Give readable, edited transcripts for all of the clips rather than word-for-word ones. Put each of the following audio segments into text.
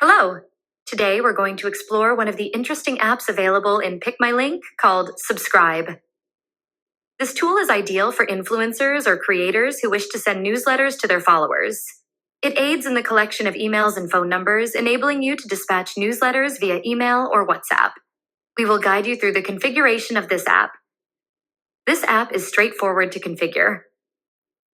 Hello! Today we're going to explore one of the interesting apps available in PickMyLink called Subscribe. This tool is ideal for influencers or creators who wish to send newsletters to their followers. It aids in the collection of emails and phone numbers, enabling you to dispatch newsletters via email or WhatsApp. We will guide you through the configuration of this app. This app is straightforward to configure.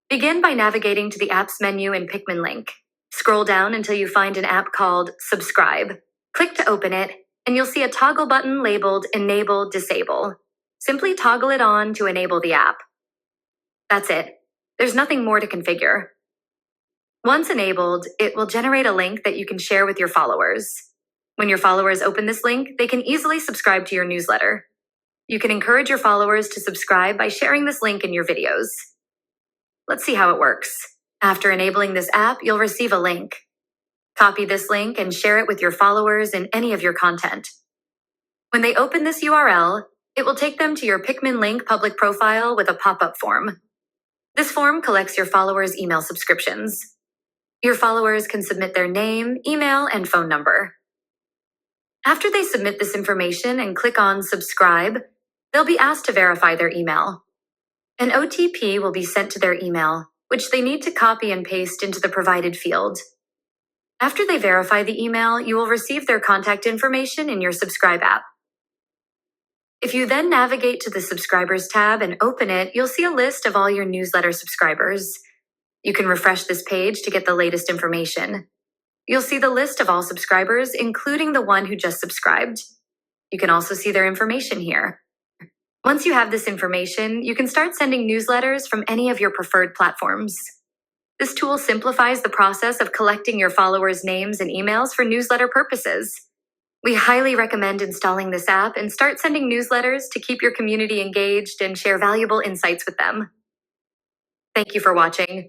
Begin by navigating to the Apps menu in PickMyLink. Scroll down until you find an app called Subscribe. Click to open it, and you'll see a toggle button labeled Enable Disable. Simply toggle it on to enable the app. That's it. There's nothing more to configure. Once enabled, it will generate a link that you can share with your followers. When your followers open this link, they can easily subscribe to your newsletter. You can encourage your followers to subscribe by sharing this link in your videos. Let's see how it works. After enabling this app, you'll receive a link. Copy this link and share it with your followers in any of your content. When they open this URL, it will take them to your PickMyLink public profile with a pop-up form. This form collects your followers' email subscriptions. Your followers can submit their name, email, and phone number. After they submit this information and click on Subscribe, they'll be asked to verify their email. An OTP will be sent to their email, which they need to copy and paste into the provided field. After they verify the email, you will receive their contact information in your Subscribe app. If you then navigate to the Subscribers tab and open it, you'll see a list of all your newsletter subscribers. You can refresh this page to get the latest information. You'll see the list of all subscribers, including the one who just subscribed. You can also see their information here. Once you have this information, you can start sending newsletters from any of your preferred platforms. This tool simplifies the process of collecting your followers' names and emails for newsletter purposes. We highly recommend installing this app and start sending newsletters to keep your community engaged and share valuable insights with them. Thank you for watching.